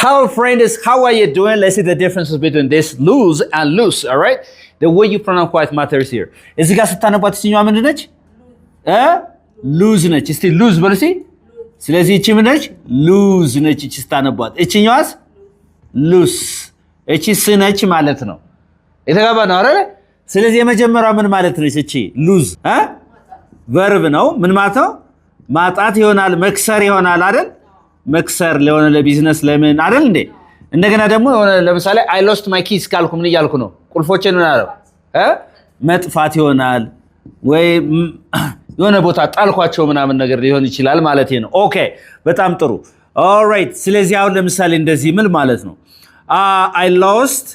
Hello, friends. How are you doing? Let's see the differences between this lose and loose. All right. The way you pronounce quite matters here. እዚህ ጋር ስታነቧት እቺኛዋ ምንድን ነች? ሉዝ ነች። እስቲ ሉዝ በሉ እስቲ። ስለዚህ እቺ ምን ነች? ሉዝ ነች። እቺ ስታነቧት እቺኛዋስ ሉስ። እቺ ስነች ማለት ነው። የተጋባ ነው አይደል? ስለዚህ የመጀመሪያው ምን ማለት ነች? እቺ ሉዝ ቨርብ ነው። ምን ማለት ነው? ማጣት ይሆናል፣ መክሰር ይሆናል አይደል? መክሰር ለሆነ ለቢዝነስ ለምን አይደል እንዴ? እንደገና ደግሞ ለምሳሌ I lost my keys ካልኩ ምን እያልኩ ነው? ቁልፎችን ምን አለው? መጥፋት ይሆናል ወይ የሆነ ቦታ ጣልኳቸው ምናምን ነገር ሊሆን ይችላል ማለት ነው። ኦኬ በጣም ጥሩ። ኦልራይት ስለዚህ አሁን ለምሳሌ እንደዚህ ምን ማለት ነው? I lost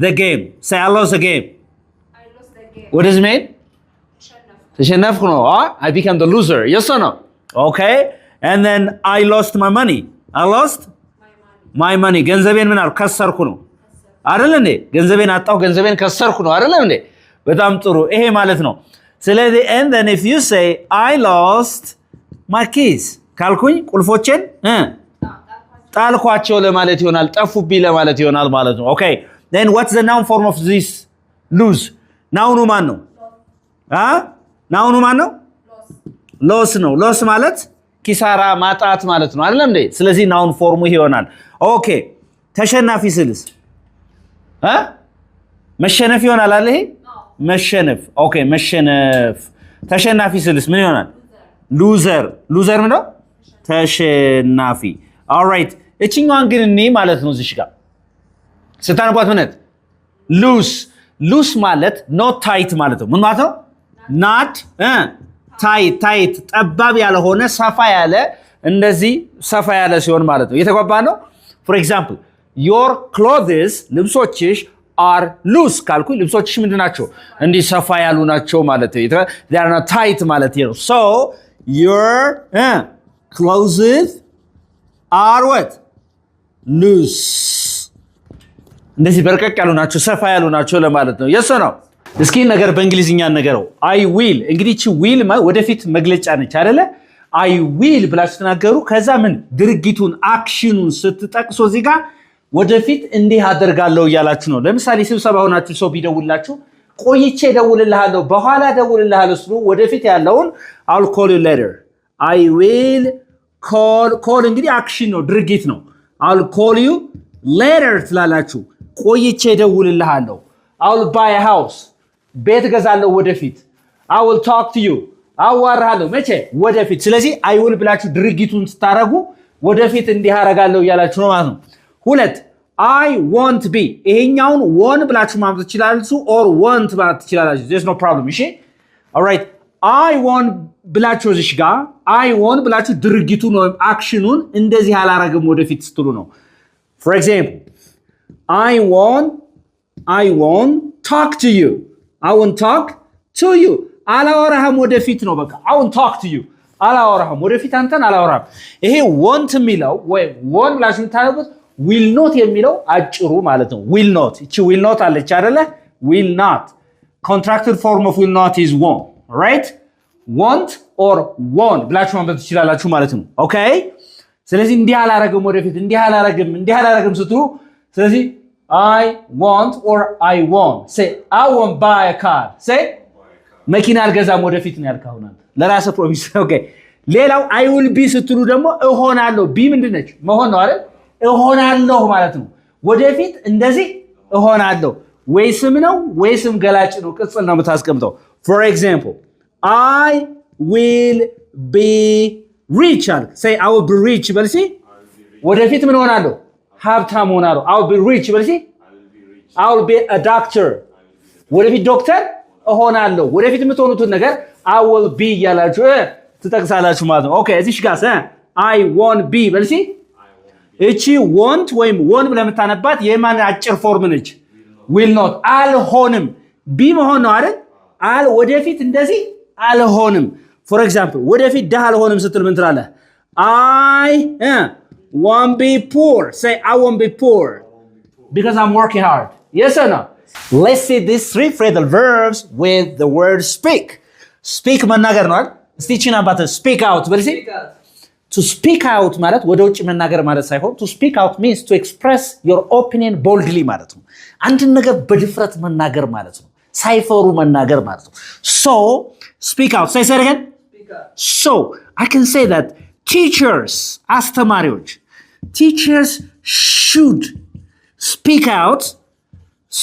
the game. Say I lost the game. I lost the game. What does it mean? ተሸነፍኩ ነው። I became the loser. Yes or no? Okay. And then I lost my money. I lost my money. ገንዘቤን ምን አልኩ? ከሰርኩ ነው አይደል እንዴ? ገንዘቤን አጣሁ፣ ገንዘቤን ከሰርኩ ነው አይደል እንዴ? በጣም ጥሩ። ይሄ ማለት ነው። ስለዚህ and then if you say I lost my keys ካልኩኝ ቁልፎችን ጣልኳቸው ለማለት ይሆናል፣ ጠፉብኝ ለማለት ይሆናል ማለት ነው። Okay. Then what's the noun form of this lose? ናውኑ ማን ነው? ናውኑ ማን ነው? ሎስ ነው። ሎስ ማለት ኪሳራ ማጣት ማለት ነው አይደል እንዴ? ስለዚህ ናውን ፎርሙ ይሆናል። ኦኬ ተሸናፊ ስልስ መሸነፍ ይሆናል አይደል? ይሄ መሸነፍ። ኦኬ መሸነፍ። ተሸናፊ ስልስ ምን ይሆናል? ሉዘር። ሉዘር ምንድነው? ተሸናፊ። ኦልራይት እቺኛዋን ግን እኔ ማለት ነው እዚህ ጋር ስታነቧት ምንት ሉስ። ሉስ ማለት ኖት ታይት ማለት ነው። ምን ማለት ነው? ናት ታይት ጠባብ ያልሆነ ሰፋ ያለ እንደዚህ ሰፋ ያለ ሲሆን ማለት ነው። የተጓባ ነው። for example your clothes ልብሶችሽ are loose ካልኩ ልብሶችሽ ምንድናቸው? እንዲህ ሰፋ ያሉ ናቸው ማለት ነው። they are not tight ማለት ነው። so your clothes are what? loose እንደዚህ በርከክ ያሉ ናቸው፣ ሰፋ ያሉ ናቸው ለማለት ነው። yes or no? እስኪ ነገር በእንግሊዝኛ ነገረው። I will እንግዲህ እቺ will ወደፊት መግለጫ ነች አይደለ? I will ብላችሁ ተናገሩ። ከዛ ምን ድርጊቱን አክሽኑን ስትጠቅሱ እዚህ ጋር ወደፊት እንዲህ አደርጋለሁ እያላችሁ ነው። ለምሳሌ ስብሰባ ሆናችሁ ሰው ቢደውላችሁ ቆይቼ እደውልልሃለሁ፣ በኋላ እደውልልሃለሁ ስሉ ወደፊት ያለውን I'll call you later. I will call እንግዲህ አክሽን ነው፣ ድርጊት ነው። I'll call you later ትላላችሁ። ቆይቼ እደውልልሃለሁ። I'll buy a house ቤት ገዛለሁ ወደፊት። I will talk to you አዋራለሁ መቼ? ወደፊት። ስለዚህ I will ብላችሁ ድርጊቱን ስታረጉ ወደፊት እንዲህ አረጋለሁ እያላችሁ ነው ማለት ነው። ሁለት I want be ይሄኛውን won ብላችሁ ማምጣት ትችላላችሁ or want ማለት ትችላላችሁ። there's no problem እሺ። alright I want ብላችሁ እዚህ ጋር I want ብላችሁ ድርጊቱን ወይም አክሽኑን እንደዚህ አላረግም ወደፊት ስትሉ ነው። for example I won't talk to you. I won't talk to you. አላወራህም ወደፊት ነው በቃ። I won't talk to you. አላወራህም ወደፊት አንተን አላወራህም። ይሄ want የሚለው ወይ won ብላችሁ ታዩት will not የሚለው አጭሩ ማለት ነው። will not እቺ will not አለች አይደለ? will not contracted form of will not is won't. right? want or won ብላችሁ ማንበብ ትችላላችሁ ማለት ነው። okay? ስለዚህ እንዲህ አላረግም ወደፊት እንዲህ አላረግም ስትሉ ስለዚህ I want or I won't. Say I won't buy a car. Say መኪና አልገዛም ወደፊት ነው ያልከው አንተ ለራስህ ፕሮሚስ። ኦኬ ሌላው I will be ስትሉ ደግሞ እሆናለሁ። ቢ ምንድነች? መሆን ነው አይደል? እሆናለሁ ማለት ነው። ወደፊት እንደዚህ እሆናለሁ። ወይ ስም ነው ወይ ስም ገላጭ ነው፣ ቅጽል ነው የምታስቀምጠው። for example I will be rich. Say I will be rich. በልሲ ወደፊት ምን ሆናለሁ? ሀብታም ሆናለሁ። I will be rich በልሲ I will be a doctor. ወደፊት ዶክተር እሆናለሁ። ወደፊት የምትሆኑትን ነገር I will be ያላችሁ ትጠቅሳላችሁ ማለት ነው። ኦኬ እዚህ ጋር I won't be በልሲ እቺ want ወይም won ብለህ የምታነባት የማን አጭር ፎርም ነች? will not አልሆንም። be መሆን ነው አይደል? ወደፊት እንደዚህ አልሆንም። for example ወደፊት ደሃ አልሆንም ስትል ምን ትላለህ? I won't be poor. Say I won't be poor because I'm working hard. Yes or no? Let's see these three phrasal verbs with the word speak. Speak መናገር ነው አይደል? እስቲ ቺና ባተ speak out በልሲ to speak out ማለት ወደ ውጭ መናገር ማለት ሳይሆን to speak out means to express your opinion boldly ማለት ነው። አንድን ነገር በድፍረት መናገር ማለት ነው። ሳይፈሩ መናገር ማለት ነው። So speak out. Say it again. So I can say that teachers አስተማሪዎች teachers should speak out.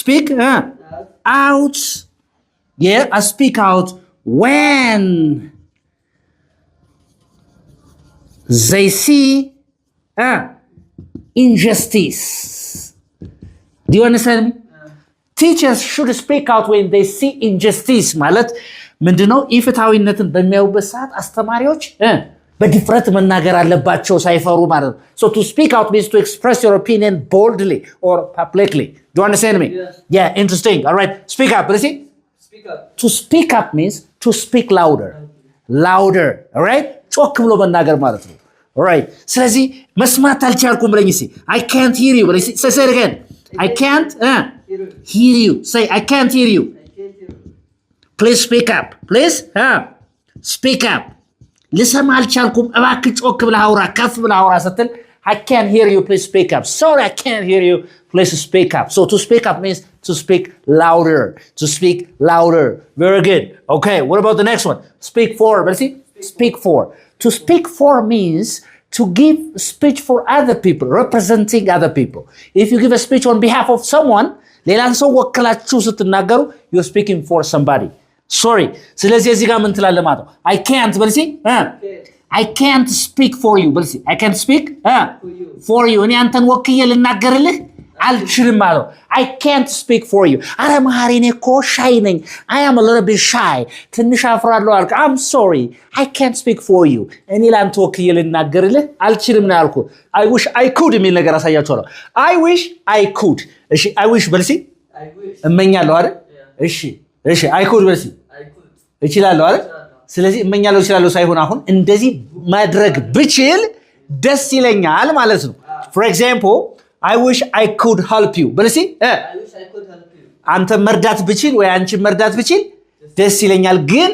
Speak out. Yeah, I speak out when they see injustice. Do you understand me? Teachers should speak out when they see injustice. ማለት ምንድነው? ኢፍትሃዊነትን በሚያዩበት ሰዓት አስተማሪዎች በድፍረት መናገር አለባቸው ሳይፈሩ ማለት ነው። So to speak out means to express your opinion boldly or publicly. Do you understand me? Yes. Yeah, interesting. All right. Speak up. Let's see. Speak up. To speak up means to speak louder. Louder. All right? ጮክ ብሎ መናገር ማለት ነው. All right. ስለዚህ መስማት አልቻልኩም ብለኝ እስኪ I can't hear you. Say it again. I can't hear you. Say I can't hear you. Please speak up. Please speak up. ልሰማ አልቻልኩም እባክህ ጮክ ብለህ አውራ ከፍ ብለህ አውራ ስትል I can't hear you. Please speak up. Sorry, I can't hear you. Please speak up. So to speak up means to speak louder. To speak louder. Very good. Okay, what about the next one? Speak for. Let's see. Speak for. To speak for means to give speech for other people, representing other people. If you give a speech on behalf of someone, ሌላን ሰው ወክላችሁ ስትናገሩ you're speaking for somebody. Sorry. ስለዚህ እዚህ ጋር ምን ትላለህ ማለት ነው? I can't በል እስኪ I can't speak for you በል እስኪ I can't speak for you እኔ አንተን ወክዬ ልናገርልህ አልችልም ማለት ነው። I can't speak for you. አረ መሐሪ እኔ እኮ ሻይ ነኝ. I am a little bit shy. ትንሽ አፍራለሁ አልክ. I'm sorry. I can't speak for you. እኔ ላንተ ወክዬ ልናገርልህ አልችልም ነው ያልኩህ። I wish I could የሚል ነገር አሳያችኋለሁ። I wish I could. እሺ I wish በል እስኪ እመኛለሁ አይደል? እሺ I could በል እስኪ እችላለሁ አይደል? ስለዚህ እመኛለሁ እችላለሁ ሳይሆን አሁን እንደዚህ ማድረግ ብችል ደስ ይለኛል ማለት ነው። For example, I wish I could help you. በል እስኪ አንተ መርዳት ብችል ወይ አንቺ መርዳት ብችል ደስ ይለኛል ግን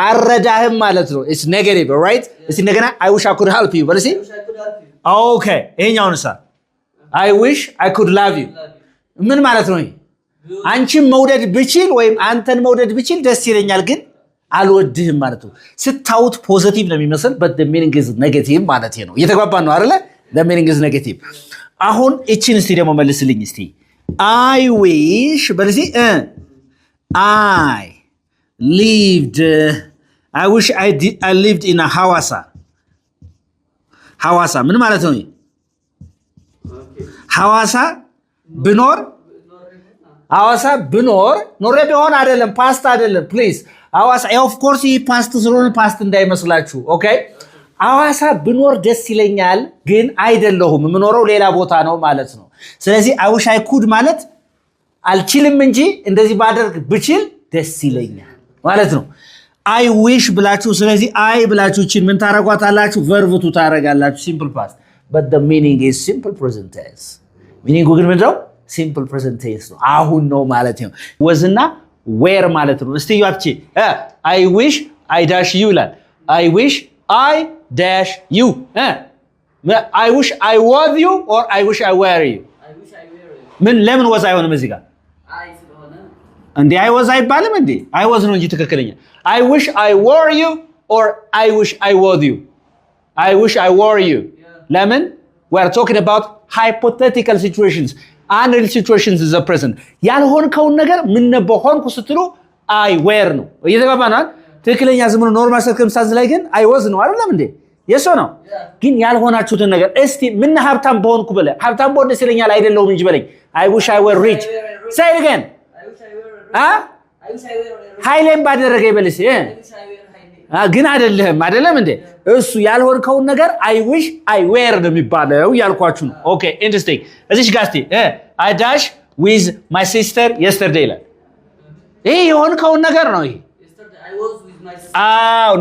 አረዳህም ማለት ነው። It's negative, right? እስኪ እንደገና I wish I could help you. በል እስኪ Okay, ይሄኛውንሳ I wish I could love you. ምን ማለት ነው? አንቺን መውደድ ብችል ወይም አንተን መውደድ ብችል ደስ ይለኛል ግን አልወድህም ማለት ነው። ስታውት ፖዚቲቭ ነው የሚመስል but the meaning is negative ማለት ነው። እየተግባባን ነው አይደለ? The meaning is negative. አሁን እቺን እስቲ ደግሞ መልስልኝ እስቲ I wish በለዚ I wish I lived in a ሐዋሳ ምን ማለት ነው? ሐዋሳ ብኖር ኖሬ ቢሆን አይደለም ፓስት አይደለም ፕሊዝ ሐዋሳ of course ይህ ፓስት ስለሆነ ፓስት እንዳይመስላችሁ ኦኬ ሐዋሳ ብኖር ደስ ይለኛል ግን አይደለሁም የምኖረው ሌላ ቦታ ነው ማለት ነው። ስለዚህ I wish I could ማለት አልችልም እንጂ እንደዚህ ባደርግ ብችል ደስ ይለኛል ማለት ነው። I wish ብላችሁ ስለዚህ I ብላችሁ እቺን ምን ታረጓታላችሁ? ቨርብቱ ታረጋላችሁ simple past but the meaning is simple present tense. meaning ግን ምንድነው? simple present tense ነው። አሁን ነው ማለት ነው። ወዝና where ማለት ነው። እስቲ ያቺ I wish I dash you ይላል። I wish I dash you. I wish I was you or I wish I were you. ምን ለምን was አይሆንም እዚህ ጋር? እንዴ I was አይባልም እንዴ? I was ነው እንጂ ትክክለኛ። I wish I were you or I wish I was you. I wish I were you. ለምን? We are talking about hypothetical situations. Unreal situations is the present. ያልሆንከውን ነገር ምን በሆንኩ ስትሉ I were ነው። እየተባባናል። ትክክለኛ ዝምኑ ኖርማል ሰርከምስታንስ ላይ ግን I was ነው አይደለም እንዴ? የሶ ነው። ግን ያልሆናችሁትን ነገር እስቲ ምን ሀብታም በሆንኩ በለ ሀብታም በሆነ ደስ ይለኛል አይደለሁም እንጂ በለኝ I wish I were rich. Say it again. ኃይሌም ባደረገ ይበልስ ግን አይደለም እንዴ? እሱ ያልሆንከውን ነገር I wish I were ነው የሚባለው ያልኳችሁ ነው። ኦኬ ኢንትረስቲንግ። እዚሽ ጋር እስቲ I dash with my sister yesterday ይላል። ይሄ የሆንከውን ነገር ነው። ይሄ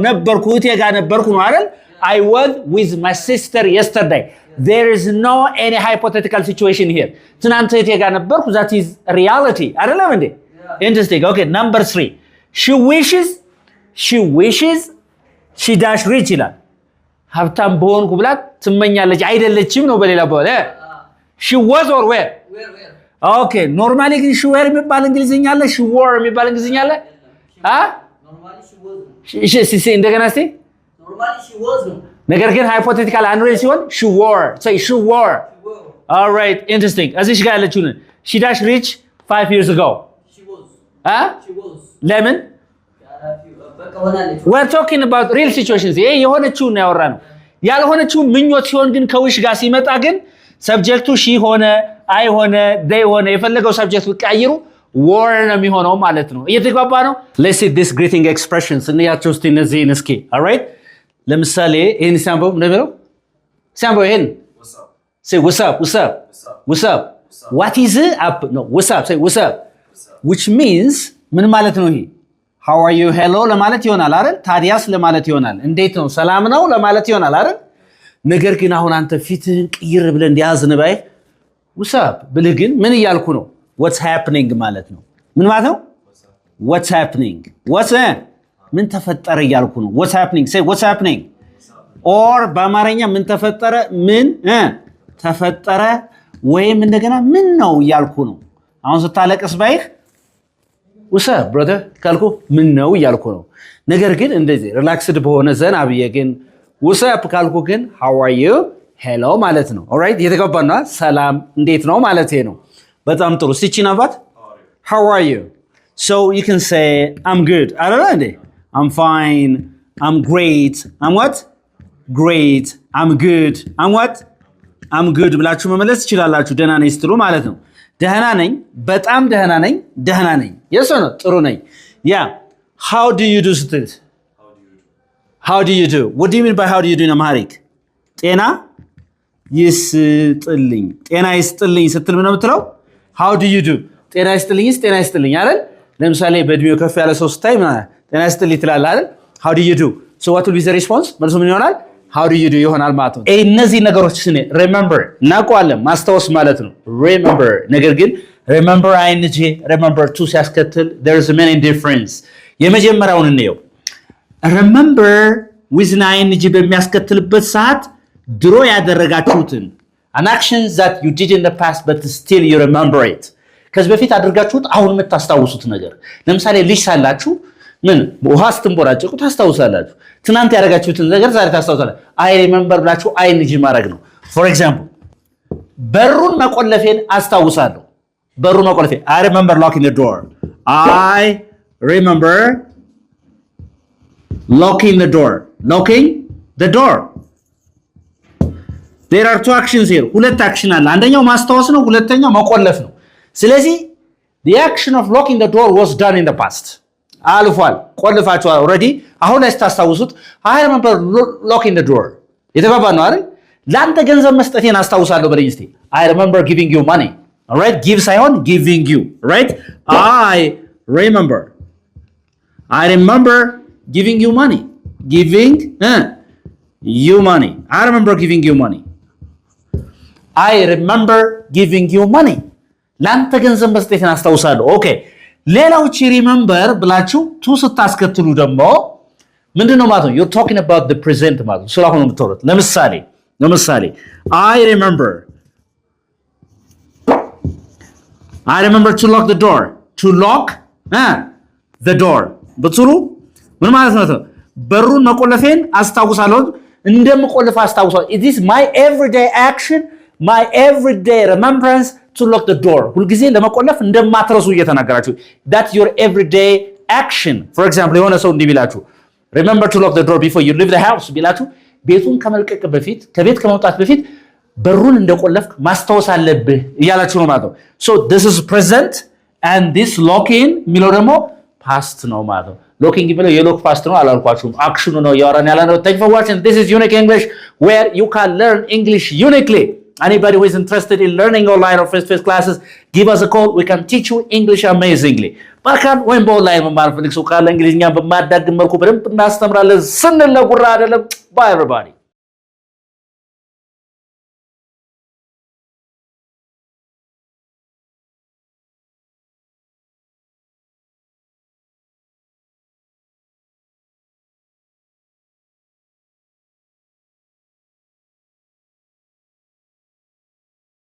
ነበርኩ እቴ ጋር ነበርኩ ነው አይደል? I was with my sister yesterday. There is no any hypothetical situation here. ትናንት እቴ ጋር ነበርኩ that is reality አይደለም እንዴ? Interesting. Okay, number 3. She wishes she dash rich ይላል። ሀብታም በሆንኩ ብላ ትመኛለች አይደለችም ነው በሌላ በኋላ she was or where okay normally ግን she were የሚባል እንግሊዝኛ አለ she were የሚባል እንግሊዝኛ አለ normally she was she እንደገና እስቲ normally she was ነገር ግን hypothetical unreal ሲሆን she were say she were all right interesting እዚህ ጋር ያለችው she dash reach 5 years ago she was she was ለምን we're talking about real situations ይሄ የሆነችው ነው ያወራነው ያልሆነችው ምኞት ሲሆን ግን ከውሽ ጋር ሲመጣ ግን ሰብጀክቱ ሺ ሆነ አይ ሆነ they ሆነ የፈለገው ሰብጀክቱ ቀይሩ were ነው የሚሆነው ማለት ነው እየተግባባ ነው let's see this greeting expressions እንያቸው እስቲ እነዚህን እስኪ all right ለምሳሌ ይሄን ሳምቦ ነው ሳምቦ ይሄን say what's up what's up what's up what is up no what's up say what's up which means ምን ማለት ነው ይሄ how are you hello ለማለት ይሆናል አይደል ታዲያስ ለማለት ይሆናል እንዴት ነው ሰላም ነው ለማለት ይሆናል አይደል ነገር ግን አሁን አንተ ፊትህን ቅይር ብለህ እንዲያዝን ባይ what's up ብለህ ግን ምን እያልኩ ነው what's happening ማለት ነው ምን ማለት ነው what's happening what's ምን ተፈጠረ እያልኩ ነው what's happening say what's happening or በአማርኛ ምን ተፈጠረ ምን ተፈጠረ ወይም እንደገና ምን ነው እያልኩ ነው አሁን ስታለቅስ ባይህ what's up brother ካልኩ ምን ነው እያልኩ ነው ነገር ግን እንደዚህ ሪላክስድ በሆነ ዘና ብዬ ግን what's up ካልኩ ግን how are you hello ማለት ነው all right የተገባና ሰላም እንዴት ነው ማለት ነው በጣም ጥሩ ሲቺና ባት how are you so you can say I'm good I don't know I'm fine I'm great I'm what great I'm good I'm what I'm good ብላችሁ መመለስ ትችላላችሁ ደህና ነኝ ስትሉ ማለት ነው ደህና ነኝ በጣም ደህና ነኝ ደህና ነኝ yes or no ጥሩ ነኝ yeah how do you do ስትል how do you do what do you mean by how do you do in Amharic ጤና ይስጥልኝ ጤና ይስጥልኝ ስትል ምን ነው የምትለው how do you do ጤና ይስጥልኝ አይደል ለምሳሌ በእድሜው ከፍ ያለ ሰው ስታይ ጤና ይስጥልኝ ትላለህ አይደል how do you do so what will be the response መልሱ ምን ይሆናል how do you do ይሆናል ማለት ነው እነዚህ ነገሮች ስነ remember እናውቀዋለን ማስታወስ ማለት ነው remember ነገር ግን remember ing remember to ሲያስከትል there's many difference የመጀመሪያውን እንየው remember with ing በሚያስከትልበት ሰዓት ድሮ ያደረጋችሁትን an action that you did in the past but still you remember it ከዚህ በፊት አድርጋችሁት አሁን የምታስታውሱት ነገር ለምሳሌ ልጅ ሳላችሁ ምን ውሃ ስትንቦራጨቁ ታስታውሳላችሁ ትናንት ያደረጋችሁትን ነገር ዛሬ ታስታውሳላችሁ I remember ብላችሁ ing ማድረግ ነው for example በሩን መቆለፌን አስታውሳለሁ በሩን መቆለፌ I remember locking the door I remember locking the door there are two actions here ሁለት አክሽን አለ አንደኛው ማስታወስ ነው ሁለተኛው መቆለፍ ነው ስለዚህ the action of locking the door was done in the past አልፏል ቆልፋችሁ already አሁን ላይ ታስታውሱት I remember locking the door የተባባ ነው አይደል ላንተ ገንዘብ መስጠቴን አስታውሳለሁ በለኝ እስቲ I remember giving you money all right give ሳይሆን giving you right I remember giving you money you money I remember giving you money I remember giving you money ላንተ ገንዘብ መስጠቴን አስታውሳለሁ ኦኬ ሌላው remember ብላችሁ ቱ ስታስከትሉ ደግሞ ምንድነው ማለት ነው you're talking about the present ማለት ነው ስለሆነ የምትወሩት ለምሳሌ I remember to lock the door በጥሩ ምን ማለት ነው በሩን መቆለፌን አስታውሳለሁ እንደምቆልፍ አስታውሳለሁ it is my everyday action my everyday remembrance to lock the door ሁልጊዜ ለመቆለፍ እንደማትረሱ እየተናገራችሁ that's your everyday action for example የሆነ ሰው እንዲብላችሁ remember to lock the door before you leave the house ቢላችሁ ቤቱን ከመልቀቅ በፊት ከቤት ከመውጣት በፊት በሩን እንደቆለፍክ ማስታወስ አለብህ እያላችሁ ነው ማለት ነው so this is present and this locking የሚለው ደግሞ past ነው ማለት ነው locking የሚለው የሎክ past ነው አላልኳችሁም አክሽኑ ነው ያወራን ያለ ነው thank you for watching this is Unique English where you can learn English uniquely anybody who is interested in learning online or face-to-face classes give us a call we can teach you English amazingly ባካን ወይም በኦንላይን መማር ፈልግ ሰው ካለ እንግሊዝኛ በማዳግም መልኩ በደንብ እናስተምራለን ስንል ለጉራ አይደለም bye everybody